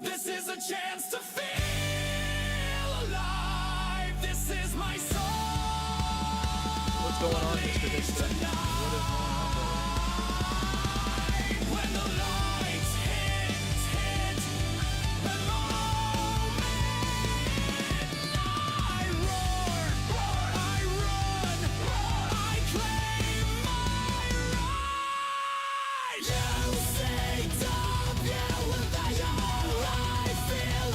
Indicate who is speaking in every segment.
Speaker 1: This is a chance to feel alive. This is my soul.
Speaker 2: What's going on, Mr. Vista? What is going on, brother?
Speaker 1: When the lights hit the moment, I roar, I run, I claim my right. UCW, without you, I feel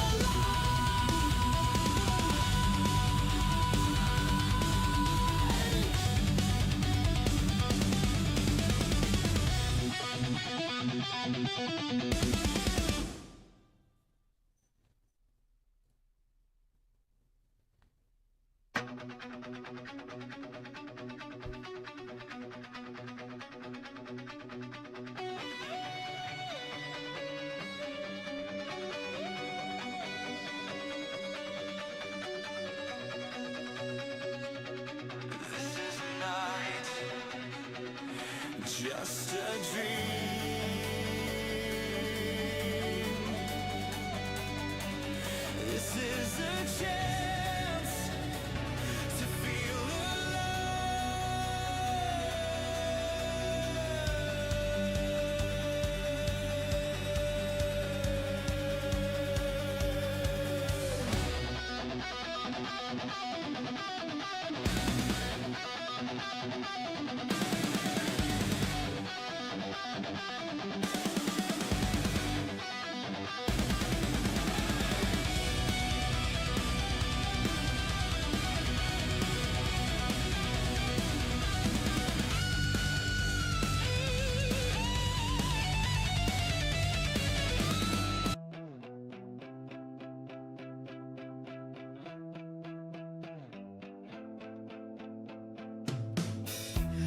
Speaker 1: just a dream. This is a chance to feel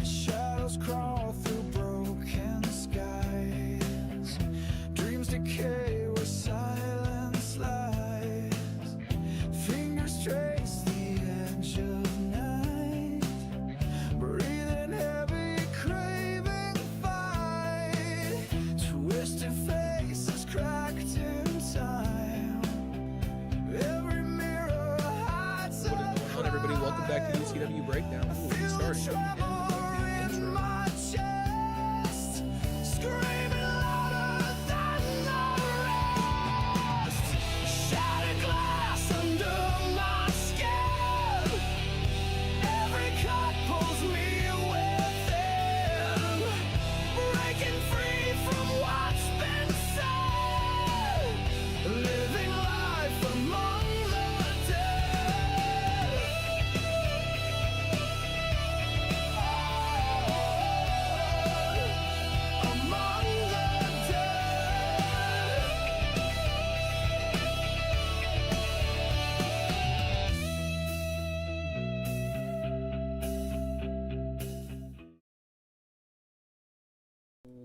Speaker 1: shadows crawl through broken skies. Dreams decay where silence lies. Fingers trace the edge of night. Breathing heavy, craving fight. Twisted faces cracked in time. Every mirror hides
Speaker 2: What is going on, everybody? Welcome back to UCW Breakdown. Ooh, we started.
Speaker 1: my chest, screaming louder than the rest. Shattered glass under my skin. Every cut pulls me within, breaking free from what's been said. Living life among the dead. Among the dead.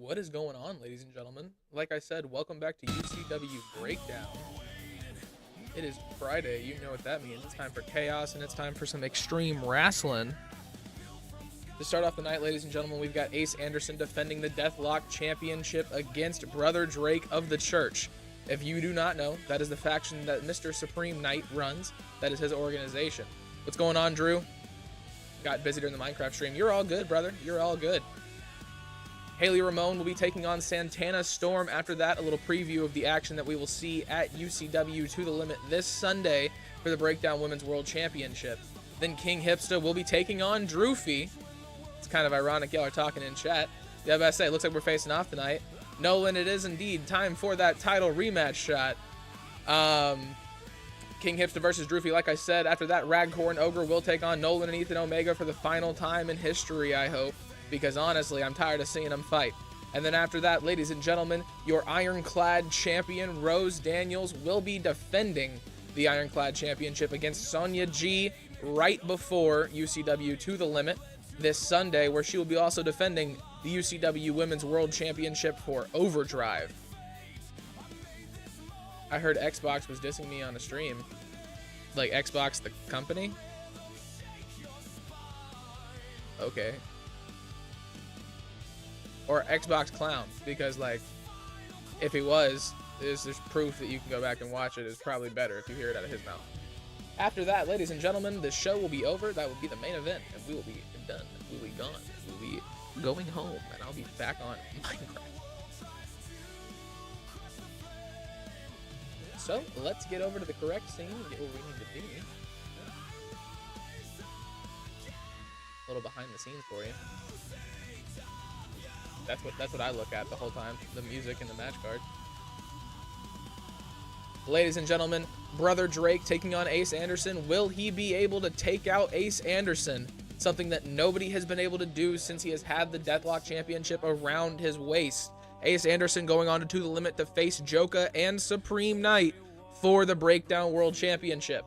Speaker 2: What is going on, ladies and gentlemen? Like I said, welcome back to UCW Breakdown. It is Friday. You know what that means. It's time for chaos, and it's time for some extreme wrestling. To start off the night, ladies and gentlemen, we've got Ace Anderson defending the Deathlock Championship against Brother Drake of the Church. If you do not know, that is the faction that Mr. Supreme Knight runs. That is his organization. What's going on, Drew? Got busy during the Minecraft stream. You're all good, brother. You're all good. Haley Ramone will be taking on Santana Storm. After that, a little preview of the action that we will see at UCW To The Limit this Sunday for the Breakdown Women's World Championship. Then King Hipsta will be taking on Droofy. It's kind of ironic y'all are talking in chat. Yeah, but I say, it looks like we're facing off tonight. Nolan, it is indeed time for that title rematch shot. King Hipsta versus Droofy, like I said. After that, Ragcore and Ogre will take on Nolan and Ethan Omega for the final time in history, I hope. Because honestly, I'm tired of seeing them fight. And then after that, ladies and gentlemen, your Ironclad champion, Rose Daniels, will be defending the Ironclad Championship against Sonya G right before UCW To The Limit this Sunday, where she will be also defending the UCW Women's World Championship for Overdrive. I heard Xbox was dissing me on a stream. Like, Xbox the company? Okay. Or Xbox Clown, because, like, if he was, there's proof that you can go back and watch it. It's probably better if you hear it out of his mouth. After that, ladies and gentlemen, the show will be over. That will be the main event, and we will be done. We will be gone. We will be going home, and I'll be back on Minecraft. So, let's get over to the correct scene and get where we need to be. A little behind the scenes for you. That's what I look at the whole time, the music and the match card. Ladies and gentlemen, Brother Drake taking on Ace Anderson. Will he be able to take out Ace Anderson? Something that nobody has been able to do since he has had the Deathlock Championship around his waist. Ace Anderson going on to the limit to face Joka and Supreme Knight for the Breakdown World Championship.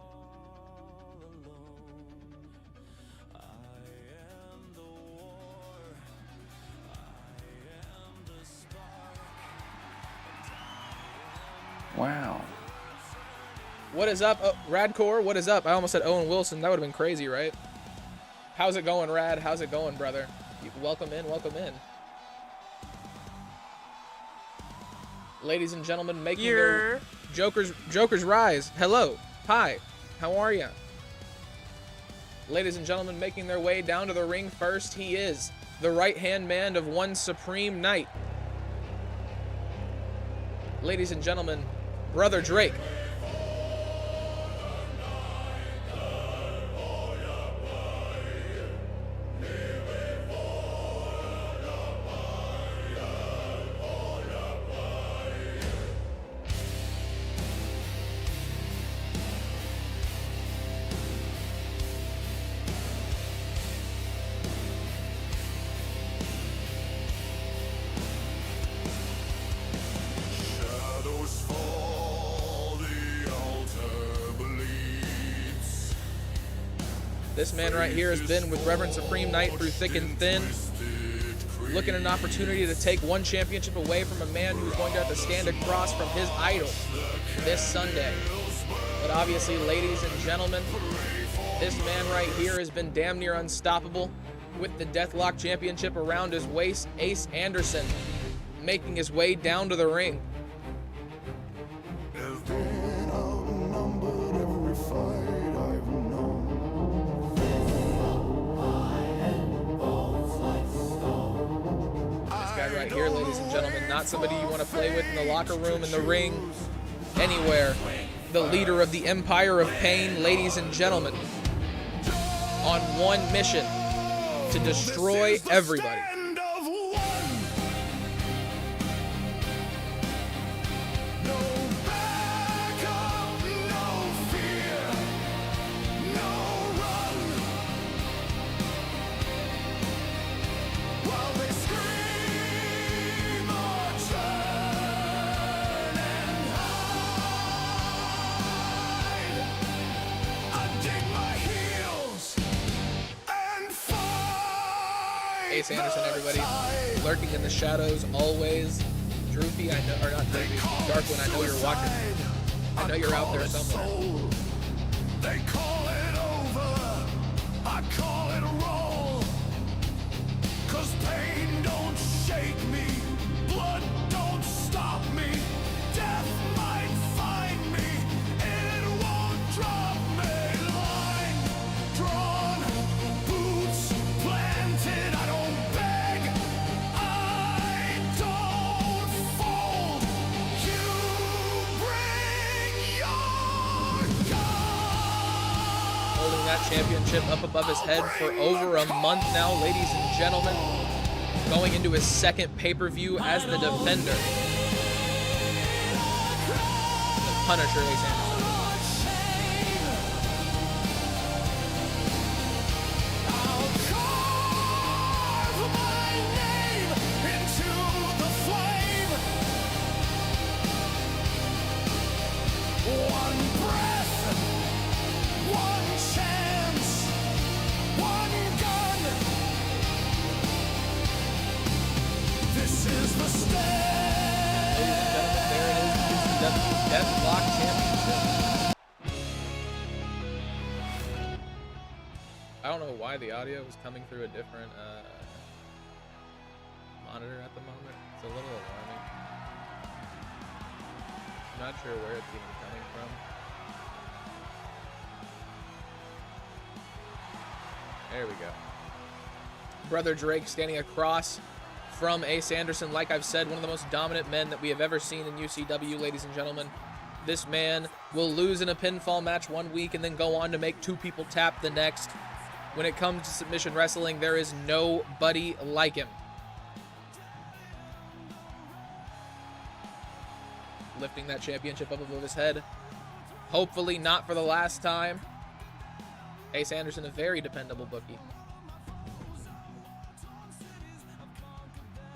Speaker 3: Wow.
Speaker 2: What is up? Oh, Radcore, what is up? I almost said Owen Wilson. That would have been crazy, right? How's it going, Rad? How's it going, brother? Welcome in, welcome in. Ladies and gentlemen, making their Joker's Rise. Hello. Hi. How are ya? Ladies and gentlemen, making their way down to the ring first, he is the right-hand man of one Supreme Knight. Ladies and gentlemen, Brother Drake. This man right here has been with Reverend Supreme Knight through thick and thin, looking at an opportunity to take one championship away from a man who's going to have to stand across from his idol this Sunday. But obviously, ladies and gentlemen, this man right here has been damn near unstoppable with the Deathlock Championship around his waist. Ace Anderson making his way down to the ring. Right here, ladies and gentlemen, not somebody you want to play with in the locker room, in the ring, anywhere. The leader of the Empire of Pain, ladies and gentlemen, on one mission: to destroy everybody. Ace Anderson, everybody, lurking in the shadows, always. Droopy, I know, or not Droopy, Darkwing, I know you're watching. I know you're out there somewhere.
Speaker 1: They call it over, I call it a roll. 'Cause pain don't shake me, blood don't stop me, death might find me, it won't drop me. Line drawn, boots planted, I don't beg, I don't fold. You bring your gun.
Speaker 2: Holding that championship up above his head for over a month now, ladies and gentlemen. Going into his second pay-per-view as the defender. The Punisher, Ace Anderson. Deathlock Championship. I don't know why the audio is coming through a different monitor at the moment. It's a little alarming. Not sure where it's even coming from. There we go. Brother Drake standing across from Ace Anderson. Like I've said, one of the most dominant men that we have ever seen in UCW, ladies and gentlemen. This man will lose in a pinfall match one week and then go on to make two people tap the next. When it comes to submission wrestling, there is nobody like him. Lifting that championship up above his head. Hopefully not for the last time. Ace Anderson, a very dependable bookie.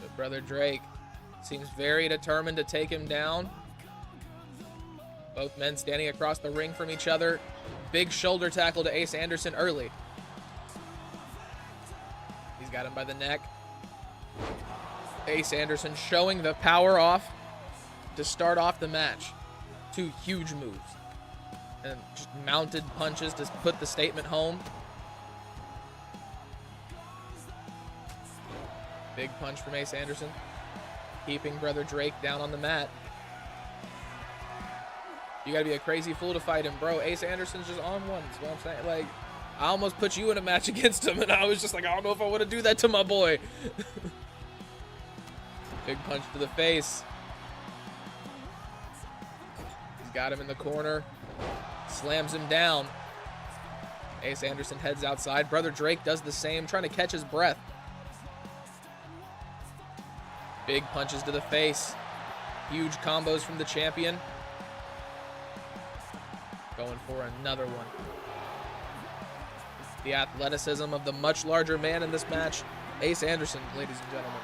Speaker 2: But Brother Drake seems very determined to take him down. Both men standing across the ring from each other. Big shoulder tackle to Ace Anderson early. He's got him by the neck. Ace Anderson showing the power off to start off the match. Two huge moves. And just mounted punches to put the statement home. Big punch from Ace Anderson. Keeping Brother Drake down on the mat. You gotta be a crazy fool to fight him, bro. Ace Anderson's just on one. That's what I'm saying. Like, I almost put you in a match against him, and I was just like, I don't know if I want to do that to my boy. Big punch to the face. He's got him in the corner. Slams him down. Ace Anderson heads outside. Brother Drake does the same, trying to catch his breath. Big punches to the face. Huge combos from the champion. Going for another one. The athleticism of the much larger man in this match, Ace Anderson, ladies and gentlemen.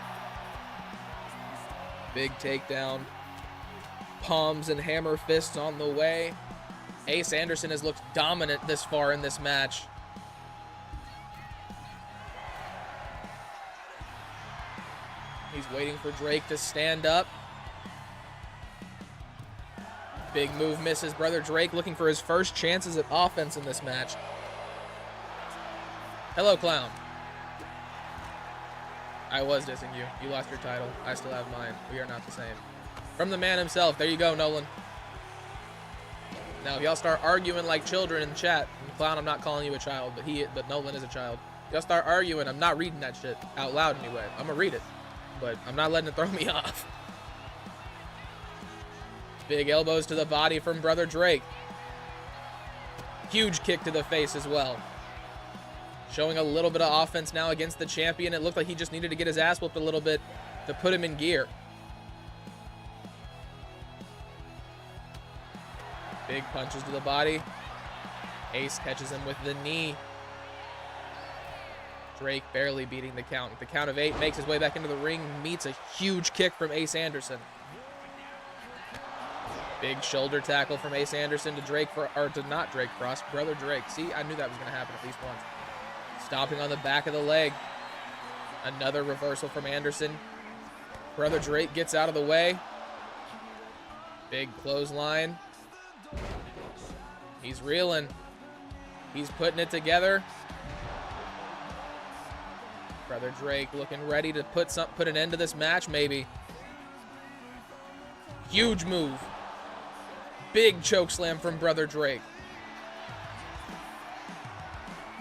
Speaker 2: Big takedown. Palms and hammer fists on the way. Ace Anderson has looked dominant this far in this match. He's waiting for Drake to stand up. Big move misses. Brother Drake looking for his first chances at offense in this match. Hello, clown. I was dissing you. You lost your title. I still have mine. We are not the same. From the man himself. There you go, Nolan. Now, if y'all start arguing like children in the chat, and clown, I'm not calling you a child, but Nolan is a child. If y'all start arguing, I'm not reading that shit out loud anyway. I'm gonna read it, but I'm not letting it throw me off. Big elbows to the body from Brother Drake. Huge kick to the face as well. Showing a little bit of offense now against the champion. It looked like he just needed to get his ass whooped a little bit to put him in gear. Big punches to the body. Ace catches him with the knee. Drake barely beating the count. The count of 8 makes his way back into the ring. Meets a huge kick from Ace Anderson. Big shoulder tackle from Ace Anderson to Drake, not Drake Frost, Brother Drake. See, I knew that was going to happen at least once. Stomping on the back of the leg. Another reversal from Anderson. Brother Drake gets out of the way. Big clothesline. He's reeling. He's putting it together. Brother Drake looking ready to put an end to this match, maybe. Huge move. Big choke slam from Brother Drake.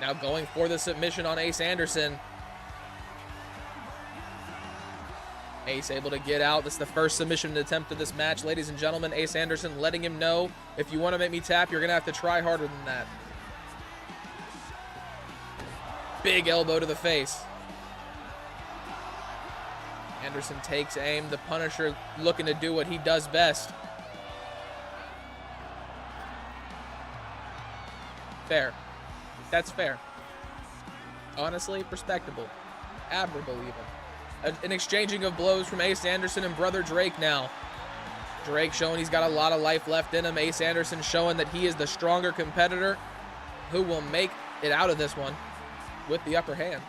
Speaker 2: Now going for the submission on Ace Anderson. Ace able to get out. This is the first submission attempt of this match. Ladies and gentlemen, Ace Anderson letting him know, if you want to make me tap, you're going to have to try harder than that. Big elbow to the face. Anderson takes aim. The Punisher looking to do what he does best. Fair. That's fair. Honestly, respectable. Admirable even. An exchanging of blows from Ace Anderson and Brother Drake now. Drake showing he's got a lot of life left in him. Ace Anderson showing that he is the stronger competitor who will make it out of this one with the upper hand.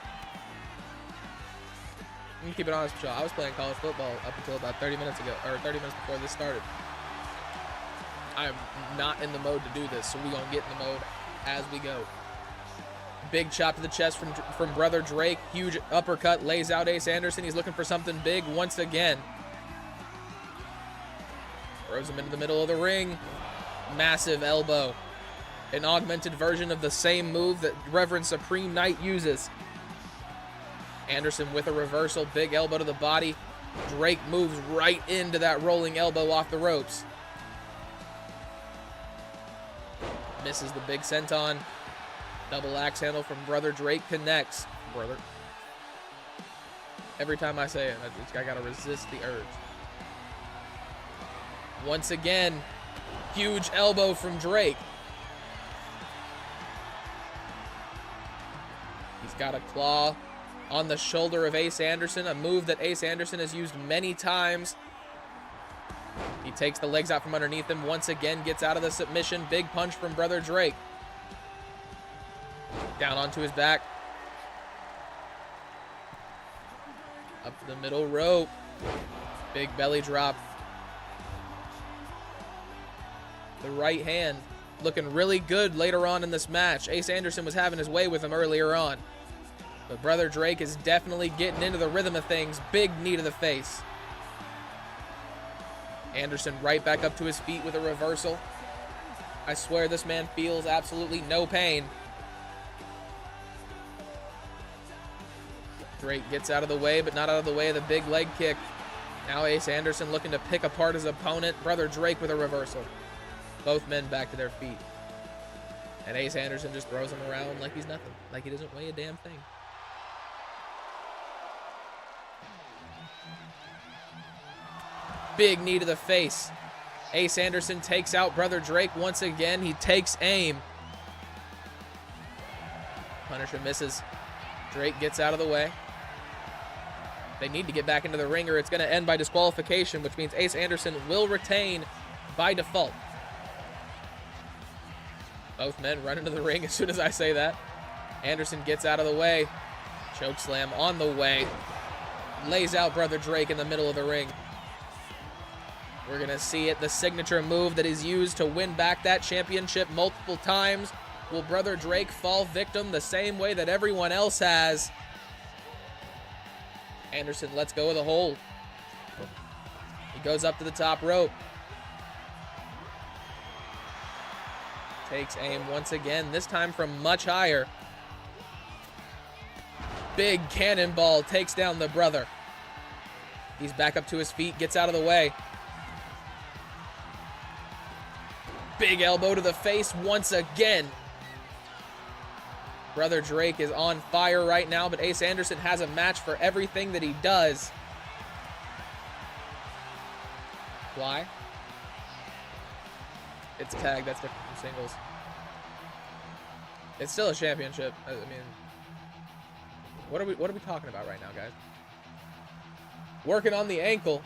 Speaker 2: Let me keep it honest with y'all. I was playing college football up until about 30 minutes ago, or 30 minutes before this started. I am not in the mode to do this, so we're going to get in the mode as we go. Big chop to the chest from Brother Drake. Huge uppercut, lays out Ace Anderson. He's looking for something big once again. Throws him into the middle of the ring. Massive elbow. An augmented version of the same move that Reverend Supreme Knight uses. Anderson with a reversal. Big elbow to the body. Drake moves right into that rolling elbow off the ropes. Misses the big senton. Double axe handle from Brother Drake connects. Brother. Every time I say it, I gotta resist the urge. Once again, huge elbow from Drake. He's got a claw on the shoulder of Ace Anderson, a move that Ace Anderson has used many times. He takes the legs out from underneath him, once again gets out of the submission. Big punch from Brother Drake. Down onto his back. Up to the middle rope. Big belly drop. The right hand looking really good later on in this match. Ace Anderson was having his way with him earlier on. But Brother Drake is definitely getting into the rhythm of things. Big knee to the face. Anderson right back up to his feet with a reversal. I swear this man feels absolutely no pain. Drake gets out of the way, but not out of the way of the big leg kick. Now Ace Anderson looking to pick apart his opponent. Brother Drake with a reversal. Both men back to their feet. And Ace Anderson just throws him around like he's nothing. Like he doesn't weigh a damn thing. Big knee to the face. Ace Anderson takes out Brother Drake once again. He takes aim. Punisher misses. Drake gets out of the way. They need to get back into the ring or it's going to end by disqualification, which means Ace Anderson will retain by default. Both men run into the ring as soon as I say that. Anderson gets out of the way. Choke slam on the way. Lays out Brother Drake in the middle of the ring. We're going to see it, the signature move that is used to win back that championship multiple times. Will Brother Drake fall victim the same way that everyone else has? Anderson lets go of the hold. He goes up to the top rope. Takes aim once again, this time from much higher. Big cannonball takes down the brother. He's back up to his feet, gets out of the way. Big elbow to the face once again. Brother Drake is on fire right now, but Ace Anderson has a match for everything that he does. Why? It's tag, that's different from singles. It's still a championship. I mean, what are we talking about right now, guys? Working on the ankle.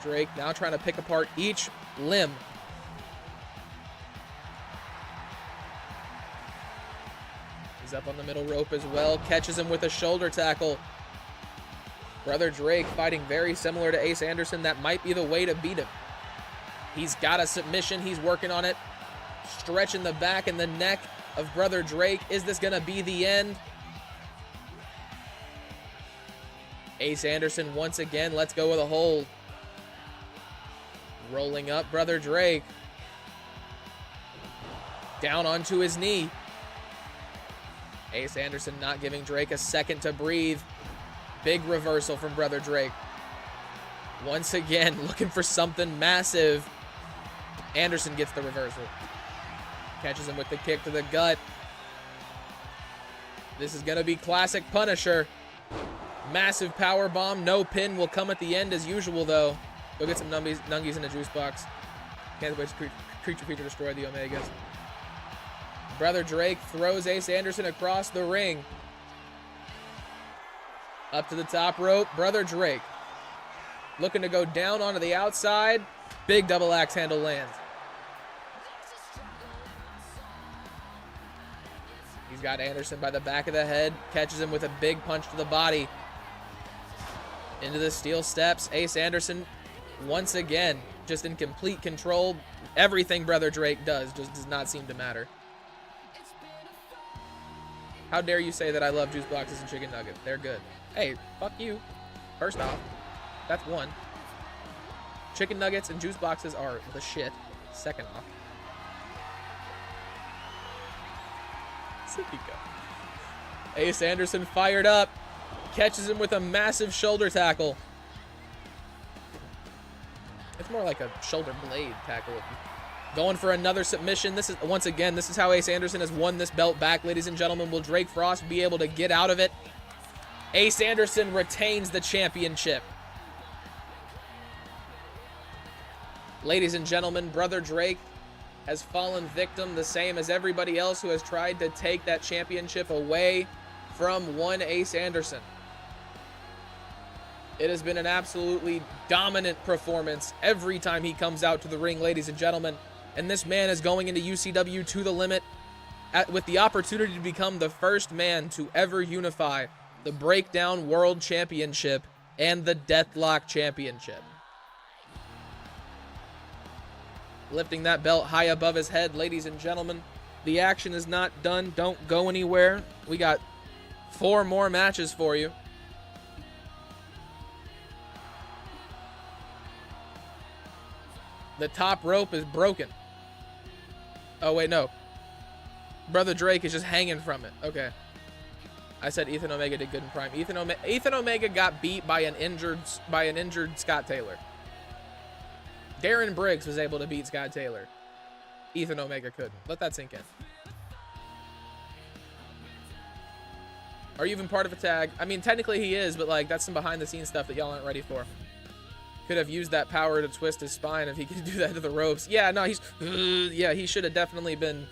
Speaker 2: Drake now trying to pick apart each limb. He's up on the middle rope as well. Catches him with a shoulder tackle. Brother Drake fighting very similar to Ace Anderson. That might be the way to beat him. He's got a submission. He's working on it. Stretching the back and the neck of Brother Drake. Is this going to be the end? Ace Anderson once again lets go of the hold. Rolling up Brother Drake. Down onto his knee. Ace Anderson not giving Drake a second to breathe. Big reversal from Brother Drake. Once again, looking for something massive. Anderson gets the reversal. Catches him with the kick to the gut. This is going to be classic Punisher. Massive power bomb. No pin will come at the end as usual, though. Go get some nungies in a juice box. Can't wait to Creature destroy the Omegas. Brother Drake throws Ace Anderson across the ring. Up to the top rope, Brother Drake. Looking to go down onto the outside. Big double axe handle lands. He's got Anderson by the back of the head. Catches him with a big punch to the body. Into the steel steps. Ace Anderson, once again, just in complete control. Everything Brother Drake does just does not seem to matter. How dare you say that I love juice boxes and chicken nuggets? They're good. Hey, fuck you. First off, that's one. Chicken nuggets and juice boxes are the shit. Second off. Ace Anderson fired up. Catches him with a massive shoulder tackle. It's more like a shoulder blade tackle. Going for another submission. This is, once again, this is how Ace Anderson has won this belt back, ladies and gentlemen. Will Drake Frost be able to get out of it? Ace Anderson retains the championship. Ladies and gentlemen, Brother Drake has fallen victim, the same as everybody else who has tried to take that championship away from one Ace Anderson. It has been an absolutely dominant performance every time he comes out to the ring, ladies and gentlemen. And this man is going into UCW to the limit with the opportunity to become the first man to ever unify the Breakdown World Championship and the Deathlock Championship. Lifting that belt high above his head, ladies and gentlemen. The action is not done. Don't go anywhere. We got 4 more matches for you. The top rope is broken. Oh, wait, no. Brother Drake is just hanging from it. Okay. I said Ethan Omega did good in Prime. Ethan Omega got beat by an injured Scott Taylor. Darren Briggs was able to beat Scott Taylor. Ethan Omega couldn't. Let that sink in. Are you even part of a tag? I mean, technically he is, but like that's some behind the scenes stuff that y'all aren't ready for. Could have used that power to twist his spine if he could do that to the ropes. Yeah, no, he's yeah, he should have definitely been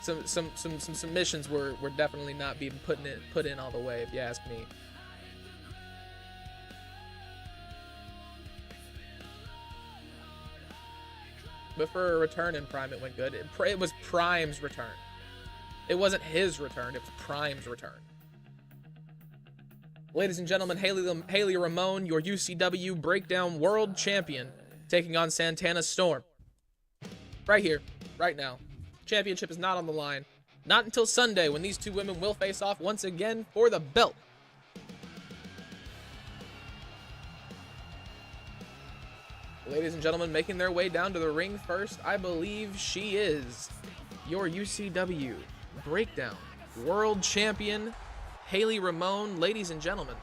Speaker 2: some submissions were definitely not being put in all the way, if you ask me. But for a return in Prime, it went good. It was Prime's return. It wasn't his return. It was Prime's return. Ladies and gentlemen, Haley Ramone, your UCW Breakdown World Champion, taking on Santana Storm. Right here, right now. Championship is not on the line. Not until Sunday, when these two women will face off once again for the belt. Ladies and gentlemen, making their way down to the ring first, I believe she is your UCW Breakdown World Champion, Haley Ramone. Ladies and gentlemen.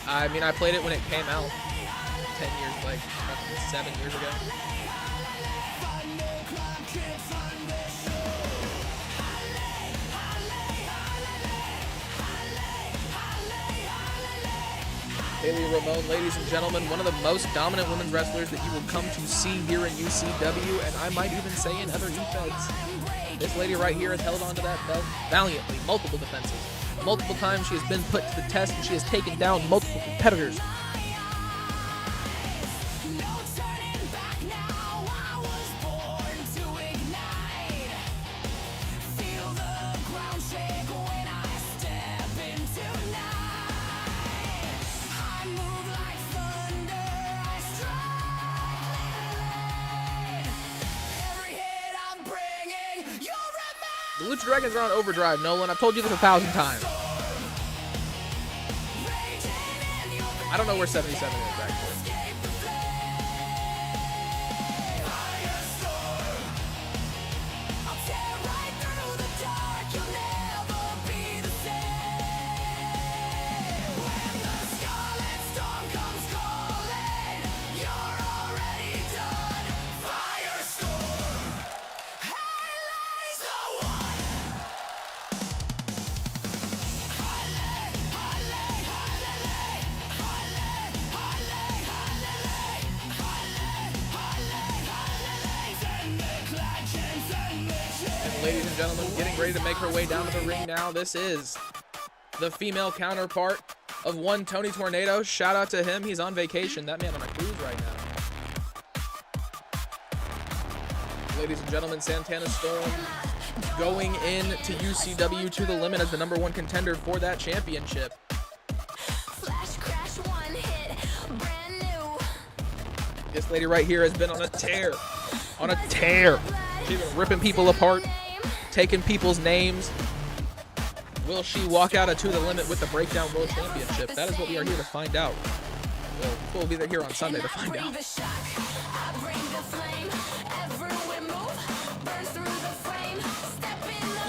Speaker 2: I mean, I played it when it came out 10 years, like 7 years ago. Haley Ramone, ladies and gentlemen, one of the most dominant women's wrestlers that you will come to see here in UCW, and I might even say in other EFEDs. This lady right here has held on to that belt valiantly, multiple defenses. Multiple times she has been put to the test, and she has taken down multiple competitors. The Lucha Dragons are on overdrive, Nolan. I've told you this 1,000 times. I don't know where 77 is, actually. Ladies and gentlemen, getting ready to make her way down to the ring now. This is the female counterpart of one Tony Tornado. Shout out to him. He's on vacation. That man on a cruise right now. Ladies and gentlemen, Santana Storm going in to UCW to the limit as the #1 contender for that championship. This lady right here has been on a tear. on a tear. She's been ripping people apart, taking people's names. Will she walk out of To The Limit with the Breakdown World Championship? That is what we are here to find out. Well, we'll be here on Sunday to find out.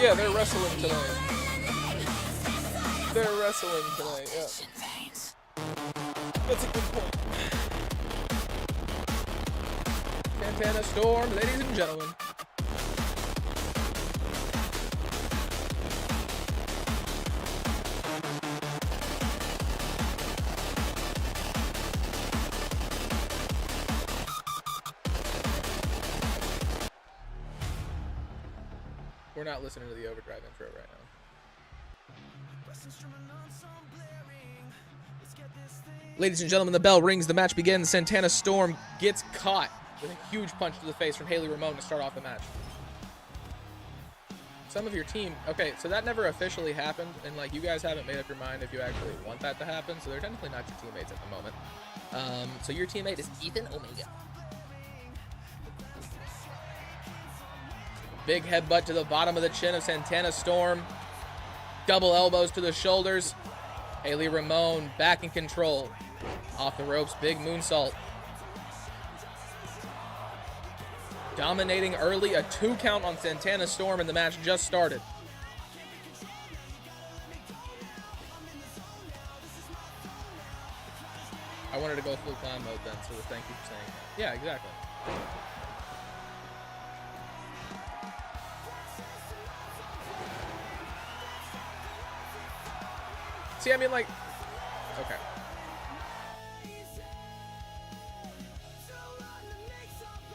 Speaker 2: Yeah, they're wrestling tonight. They're wrestling tonight, yeah. That's a good point. Santana Storm, ladies and gentlemen. We're not listening to the Overdrive intro right now. Ladies and gentlemen, the bell rings, the match begins. Santana Storm gets caught with a huge punch to the face from Haley Ramone to start off the match. Some of your team, okay, so that never officially happened, and like you guys haven't made up your mind if you actually want that to happen, so they're technically not your teammates at the moment. So your teammate is Ethan Omega. Big headbutt to the bottom of the chin of Santana Storm. Double elbows to the shoulders. Haley Ramone back in control. Off the ropes, big moonsault. Dominating early, a 2 count on Santana Storm, and the match just started. I wanted to go full clown mode then, so thank you for saying that. Yeah, exactly. See, I mean, like, okay.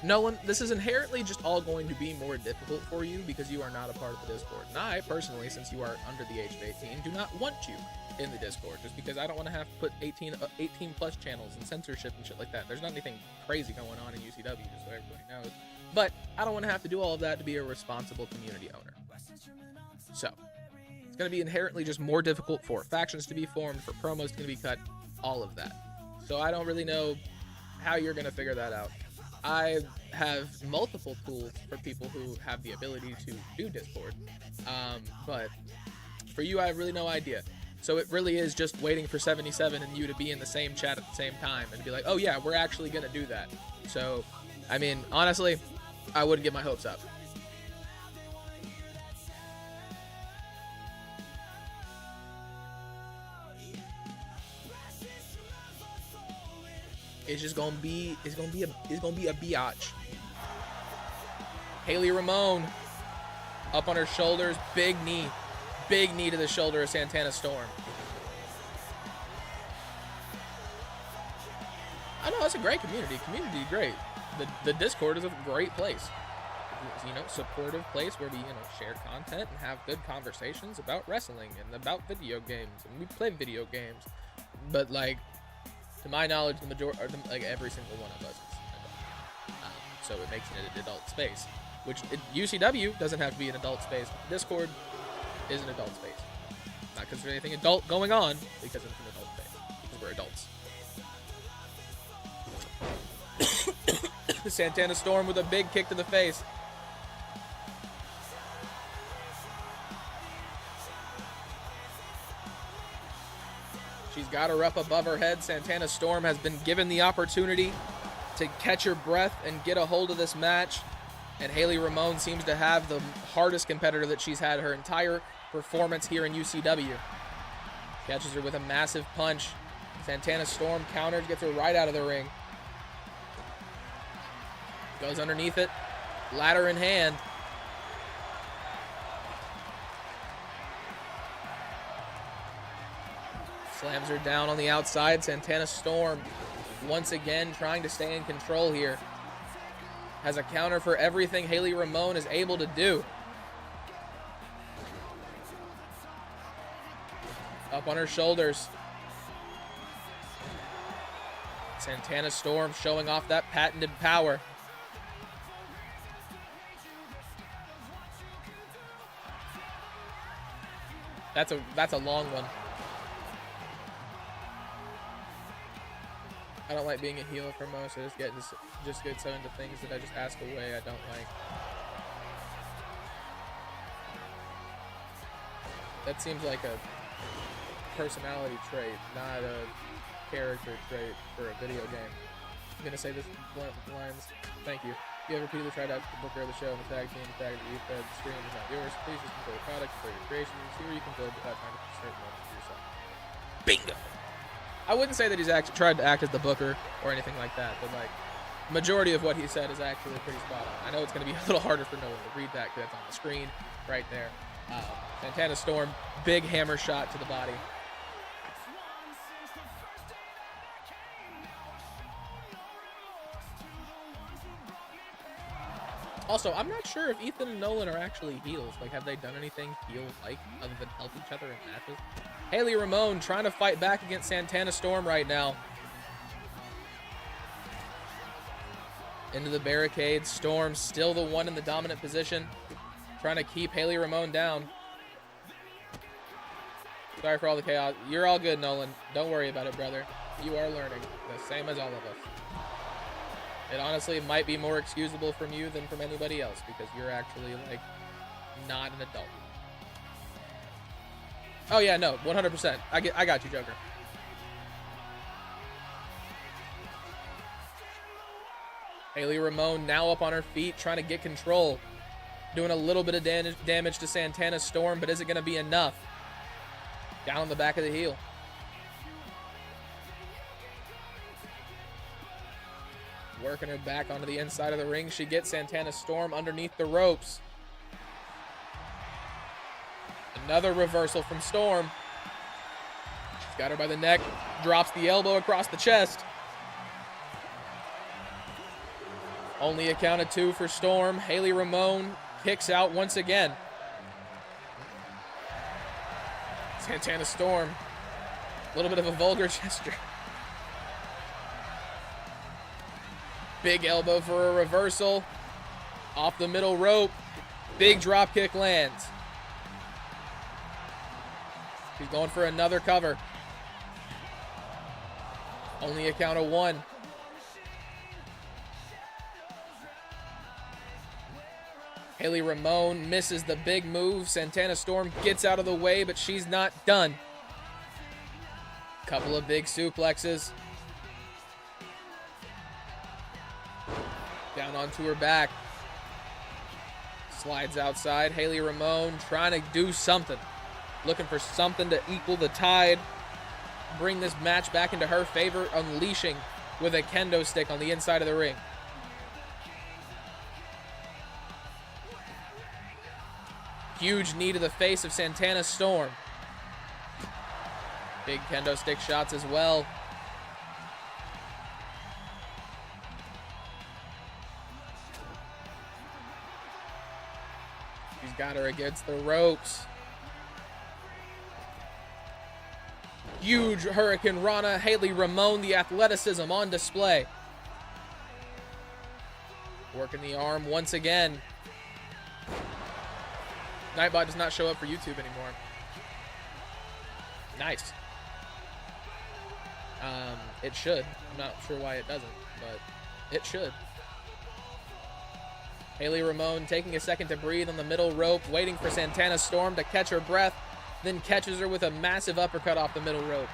Speaker 2: No one, this is inherently just all going to be more difficult for you because you are not a part of the Discord. And I, personally, since you are under the age of 18, do not want you in the Discord just because I don't want to have to put 18 plus channels and censorship and shit like that. There's not anything crazy going on in UCW, just so everybody knows. But I don't want to have to do all of that to be a responsible community owner. So, it's going to be inherently just more difficult for factions to be formed, for promos to be cut, all of that. So I don't really know how you're going to figure that out. I have multiple tools for people who have the ability to do Discord, but for you, I have really no idea. So it really is just waiting for 77 and you to be in the same chat at the same time and be like, oh yeah, we're actually going to do that. So, I mean, honestly, I wouldn't get my hopes up. It's just gonna be a biatch. Haley Ramone up on her shoulders, big knee to the shoulder of Santana Storm. I know, that's a great community. Community is great. The Discord is a great place. You know, supportive place where we, share content and have good conversations about wrestling and about video games. And we play video games, but like, to my knowledge, the majority, every single one of us is an adult. So it makes it an adult space, which UCW doesn't have to be an adult space. But Discord is an adult space. Not because there's anything adult going on, because it's an adult space. Because we're adults. Santana Storm with a big kick to the face. She's got her up above her head. Santana Storm has been given the opportunity to catch her breath and get a hold of this match. And Haley Ramone seems to have the hardest competitor that she's had her entire performance here in UCW. Catches her with a massive punch. Santana Storm counters, gets her right out of the ring. Goes underneath it. Ladder in hand. Slams her down on the outside. Santana Storm once again trying to stay in control here. Has a counter for everything Haley Ramone is able to do. Up on her shoulders. Santana Storm showing off that patented power. That's a long one. I don't like being a heel for most. I just get so into things that I just ask away I don't like. That seems like a personality trait, not a character trait for a video game. I'm gonna say this lines. Thank you. You have repeatedly tried out the booker of the show and the tag team. The tag that you fed the screen is not yours. Please just enjoy the product, enjoy your creations, and see where you can build without trying to put certain moments for yourself. Bingo. I wouldn't say that he's tried to act as the booker or anything like that, but like majority of what he said is actually pretty spot on. I know it's going to be a little harder for Nolan to read that because that's on the screen right there. Santana Storm, big hammer shot to the body. Also, I'm not sure if Ethan and Nolan are actually heels. Like, have they done anything heel-like other than help each other in matches? Haley Ramone trying to fight back against Santana Storm right now. Into the barricade. Storm still the one in the dominant position. Trying to keep Haley Ramone down. Sorry for all the chaos. You're all good, Nolan. Don't worry about it, brother. You are learning. The same as all of us. It honestly might be more excusable from you than from anybody else because you're actually, like, not an adult. Oh, yeah, no, 100%. I got you, Joker. Haley Ramone now up on her feet, trying to get control. Doing a little bit of damage to Santana Storm, but is it going to be enough? Down on the back of the heel. Working her back onto the inside of the ring. She gets Santana Storm underneath the ropes. Another reversal from Storm. She's got her by the neck. Drops the elbow across the chest. Only a count of 2 for Storm. Haley Ramone kicks out once again. Santana Storm. A little bit of a vulgar gesture. Big elbow for a reversal. Off the middle rope. Big drop kick lands. He's going for another cover. Only a count of 1. Haley Ramone misses the big move. Santana Storm gets out of the way, but she's not done. Couple of big suplexes. Down onto her back. Slides outside. Haley Ramone trying to do something. Looking for something to equal the tide. Bring this match back into her favor. Unleashing with a kendo stick on the inside of the ring. Huge knee to the face of Santana Storm. Big kendo stick shots as well. He's got her against the ropes. Huge Hurricane Rana. Haley Ramone, the athleticism on display. Working the arm once again. Nightbot does not show up for YouTube anymore. Nice. It should. I'm not sure why it doesn't, but it should. Haley Ramone taking a second to breathe on the middle rope, waiting for Santana Storm to catch her breath, then catches her with a massive uppercut off the middle rope.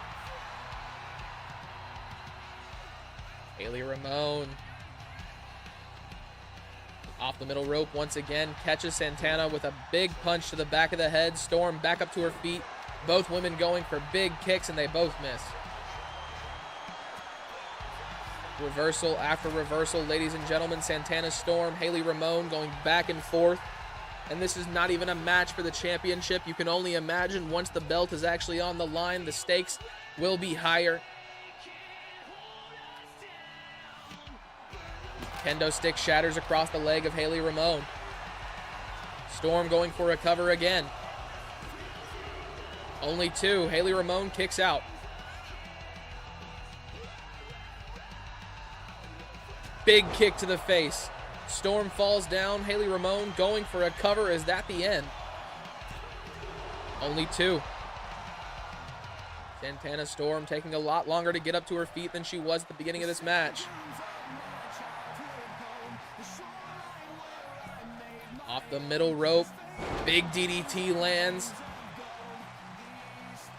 Speaker 2: Haley Ramone off the middle rope once again, catches Santana with a big punch to the back of the head. Storm back up to her feet. Both women going for big kicks, and they both miss. Reversal after reversal, ladies and gentlemen. Santana Storm, Haley Ramone going back and forth. And this is not even a match for the championship. You can only imagine once the belt is actually on the line, the stakes will be higher. Kendo stick shatters across the leg of Haley Ramone. Storm going for a cover again. Only 2. Haley Ramone kicks out. Big kick to the face. Storm falls down. Haley Ramone going for a cover. Is that the end? Only 2. Santana Storm taking a lot longer to get up to her feet than she was at the beginning of this match. Off the middle rope, big DDT lands.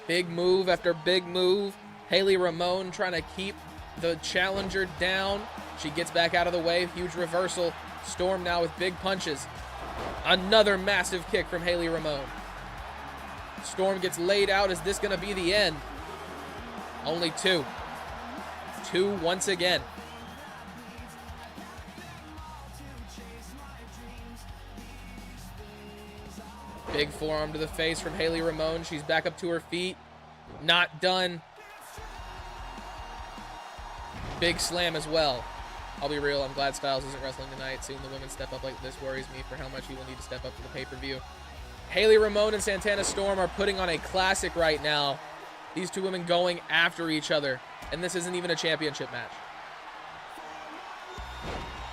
Speaker 2: Big move after big move. Haley Ramone trying to keep the challenger down. She gets back out of the way, huge reversal. Storm now with big punches. Another massive kick from Haley Ramone. Storm gets laid out. Is this going to be the end? Only two. Two once again. Big forearm to the face from Haley Ramone. She's back up to her feet. Not done. Big slam as well. I'll be real, I'm glad Styles isn't wrestling tonight. Seeing the women step up like this worries me for how much he will need to step up to the pay-per-view. Haley Ramone and Santana Storm are putting on a classic right now. These two women going after each other. And this isn't even a championship match.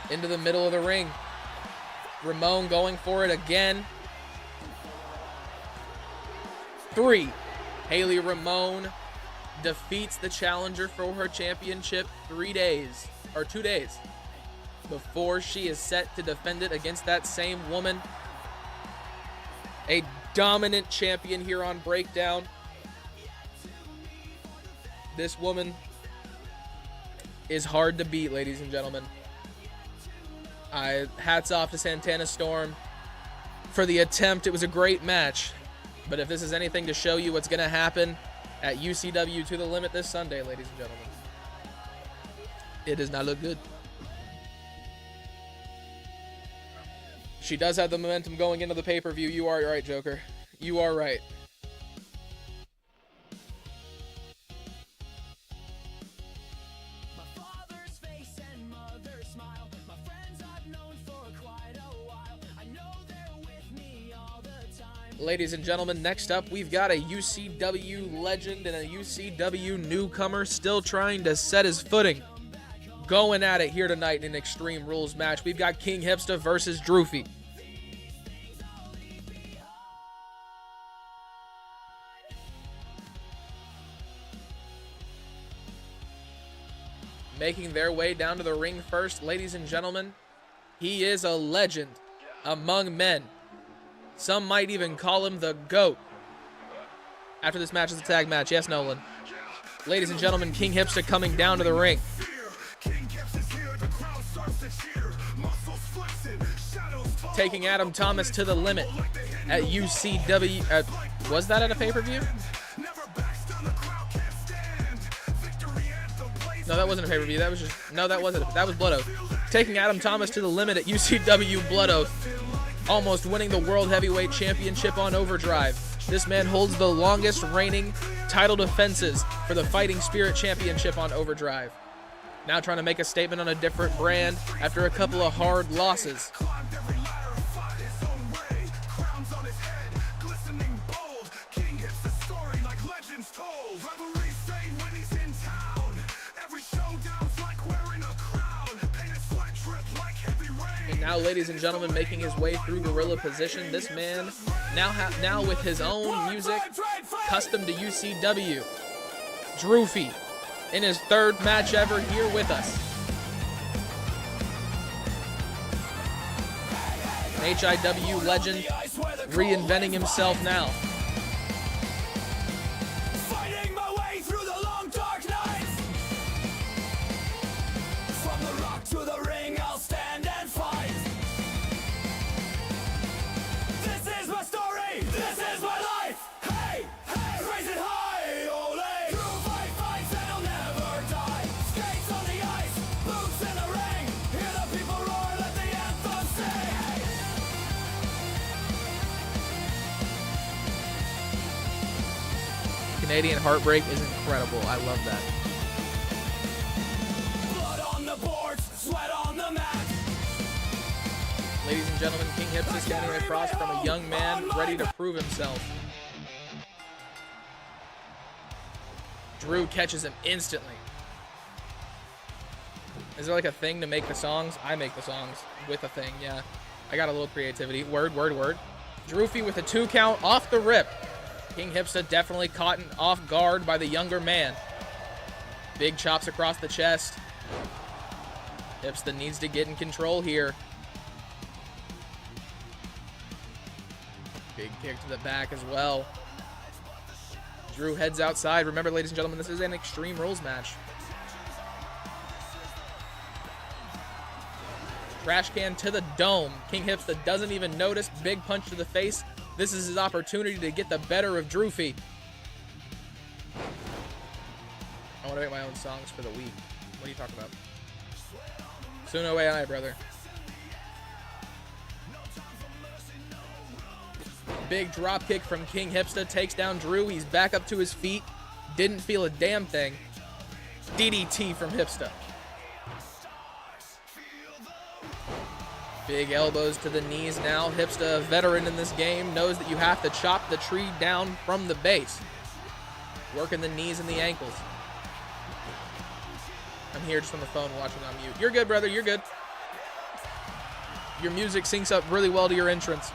Speaker 2: Into the middle of the ring. Ramone going for it again. 3. Haley Ramone defeats the challenger for her championship 2 days before she is set to defend it against that same woman. A dominant champion here on Breakdown. This woman is hard to beat, ladies and gentlemen. Hats off to Santana Storm for the attempt. It was a great match. But if this is anything to show you what's going to happen at UCW To The Limit this Sunday, ladies and gentlemen, it does not look good. She does have the momentum going into the pay-per-view. You are right, Joker. You are right. Ladies and gentlemen, next up, we've got a UCW legend and a UCW newcomer still trying to set his footing. Going at it here tonight in an Extreme Rules match. We've got King Hipster versus Droofy. Making their way down to the ring first, ladies and gentlemen, he is a legend among men. Some might even call him the GOAT. After this match is a tag match. Yes, Nolan. Ladies and gentlemen, King Hipster coming down to the ring. Taking Adam Thomas to the limit at UCW. Was that at a pay-per-view? No, that wasn't a pay-per-view. That was just... No, that wasn't. That was Blood Oath. Taking Adam Thomas to the limit at UCW Blood Oath. Almost winning the World Heavyweight Championship on Overdrive. This man holds the longest reigning title defenses for the Fighting Spirit Championship on Overdrive. Now trying to make a statement on a different brand after a couple of hard losses. Now, ladies and gentlemen, making his way through gorilla position, this man now with his own music, custom to UCW. Droofy, in his 3rd match ever here with us. An HIW legend, reinventing himself now. Canadian Heartbreak is incredible. I love that. Blood on the boards, sweat on the mat. Ladies and gentlemen, King Hipster is standing across from a young man ready to prove himself. Drew catches him instantly. Is there like a thing to make the songs? I make the songs with a thing, yeah. I got a little creativity. Word. Droofy with a 2 count off the rip. King Hipsta definitely caught off guard by the younger man. Big chops across the chest. Hipsta needs to get in control here. Big kick to the back as well. Drew heads outside. Remember, ladies and gentlemen, this is an Extreme Rules match. Trash can to the dome. King Hipsta doesn't even notice. Big punch to the face. This is his opportunity to get the better of Drewfy. I want to make my own songs for the week. What are you talking about? Suno AI, brother. Big drop kick from King Hipsta. Takes down Drew. He's back up to his feet. Didn't feel a damn thing. DDT from Hipsta. Big elbows to the knees now. Hipsta, a veteran in this game, knows that you have to chop the tree down from the base. Working the knees and the ankles. I'm here just on the phone watching on mute. You're good, brother. You're good. Your music syncs up really well to your entrance.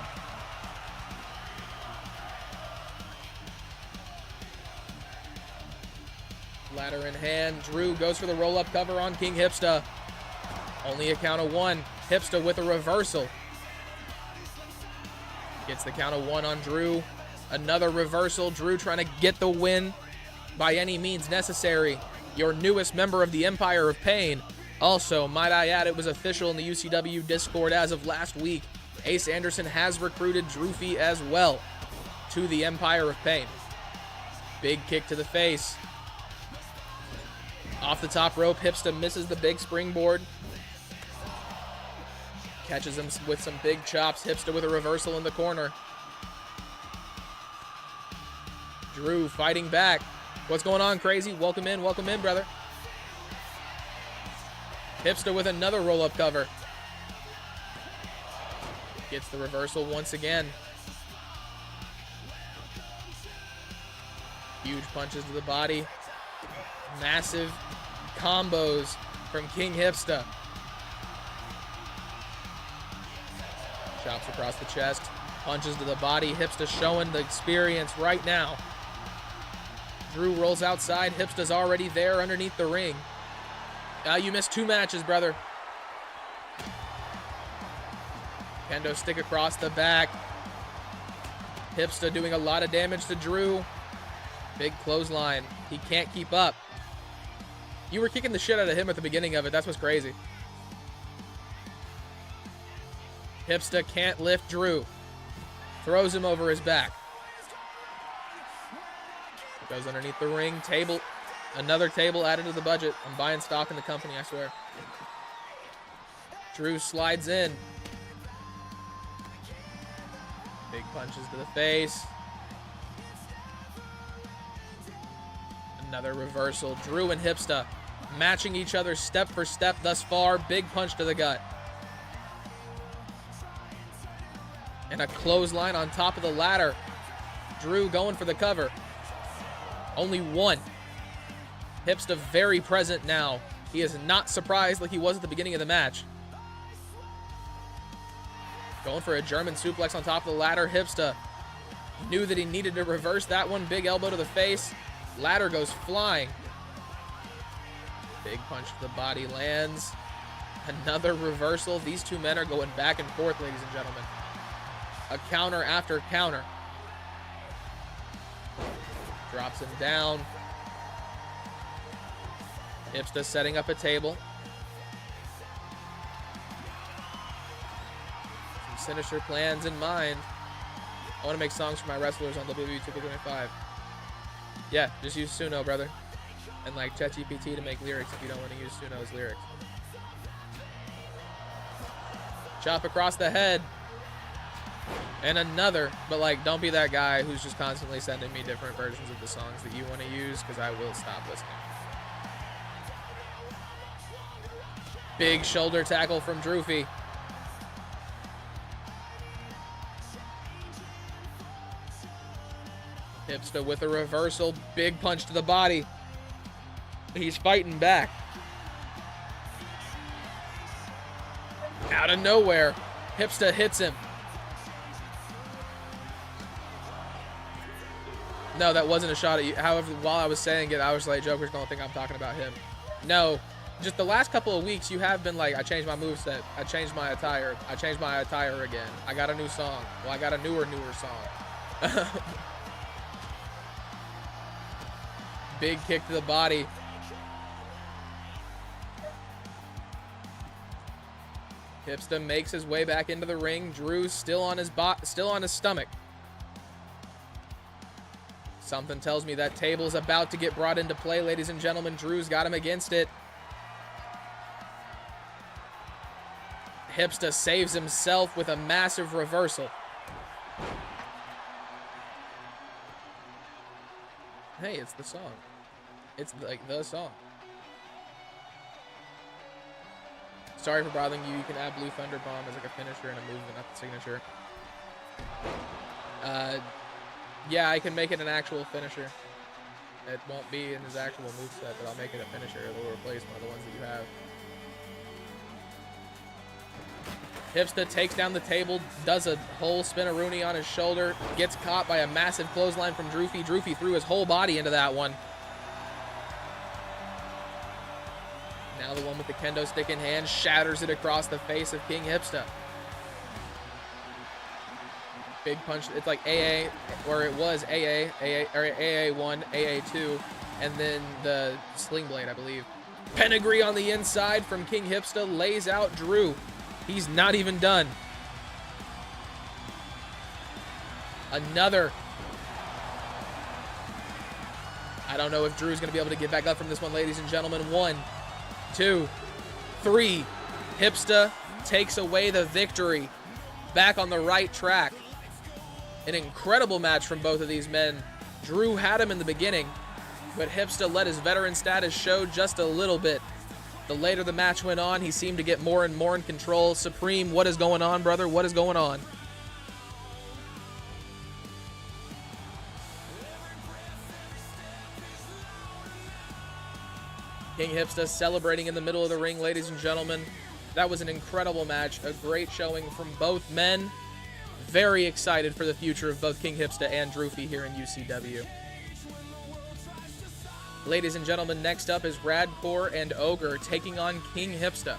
Speaker 2: Ladder in hand. Drew goes for the roll-up cover on King Hipsta. Only a count of one. Hipsta with a reversal. Gets the count of one on Drew. Another reversal. Drew trying to get the win by any means necessary. Your newest member of the Empire of Pain. Also, might I add, it was official in the UCW Discord as of last week. Ace Anderson has recruited Drewfy as well to the Empire of Pain. Big kick to the face. Off the top rope, Hipsta misses the big springboard. Catches him with some big chops. Hipsta with a reversal in the corner. Drew fighting back. What's going on, Crazy? Welcome in, brother. Hipsta with another roll-up cover. Gets the reversal once again. Huge punches to the body. Massive combos from King Hipsta. Chops across the chest. Punches to the body. Hipsta showing the experience right now. Drew rolls outside. Hipsta's already there underneath the ring. You missed 2 matches, brother. Kendo stick across the back. Hipsta doing a lot of damage to Drew. Big clothesline. He can't keep up. You were kicking the shit out of him at the beginning of it. That's what's crazy. Hipsta can't lift Drew. Throws him over his back. Goes underneath the ring. Table. Another table added to the budget. I'm buying stock in the company, I swear. Drew slides in. Big punches to the face. Another reversal. Drew and Hipsta matching each other step for step thus far. Big punch to the gut. And a clothesline on top of the ladder. Drew going for the cover. Only one. Hipsta very present now. He is not surprised like he was at the beginning of the match. Going for a German suplex on top of the ladder. Hipsta knew that he needed to reverse that one. Big elbow to the face. Ladder goes flying. Big punch to the body lands. Another reversal. These two men are going back and forth, ladies and gentlemen. A counter after counter. Drops him down. Hipsta setting up a table. Some sinister plans in mind. I want to make songs for my wrestlers on WWE 2K25. Yeah, just use Suno, brother. And like ChatGPT to make lyrics if you don't want to use Suno's lyrics. Chop across the head. And another, but like, don't be that guy who's just constantly sending me different versions of the songs that you want to use, because I will stop listening. Big shoulder tackle from Drewfy. Hipsta with a reversal. Big punch to the body. He's fighting back. Out of nowhere, Hipsta hits him. No, that wasn't a shot at you. However, while I was saying it, I was like, Joker's gonna think I'm talking about him. No, just the last couple of weeks, you have been like, I changed my moveset. I changed my attire. I changed my attire again. I got a new song. Well, I got a newer song. Big kick to the body. Hipsta makes his way back into the ring. Drew's still on his stomach. Something tells me that table's about to get brought into play, ladies and gentlemen. Drew's got him against it. Hipsta saves himself with a massive reversal. Hey, it's the song. It's like the song. Sorry for bothering you. You can add Blue Thunder Bomb as like a finisher and a move, but not the signature. Yeah, I can make it an actual finisher. It won't be in his actual moveset, but I'll make it a finisher. It'll replace one of the ones that you have. Hipsta takes down the table, does a whole spin-a-rooney on his shoulder, gets caught by a massive clothesline from Droofy. Droofy threw his whole body into that one. Now the one with the kendo stick in hand shatters it across the face of King Hipsta. Big punch. It's like AA, or it was AA, or AA1, AA2, and then the Sling Blade, I believe. Pedigree on the inside from King Hipsta lays out Drew. He's not even done. Another. I don't know if Drew's going to be able to get back up from this one, ladies and gentlemen. 1, 2, 3. Hipsta takes away the victory. Back on the right track. An incredible match from both of these men. Drew had him in the beginning, but Hipsta let his veteran status show just a little bit. The later the match went on, he seemed to get more and more in control. Supreme, what is going on, brother? What is going on? King Hipsta celebrating in the middle of the ring, ladies and gentlemen. That was an incredible match, a great showing from both men. Very excited for the future of both King Hipsta and Droofy here in UCW. Ladies and gentlemen, next up is Radcore and Ogre taking on King Hipsta.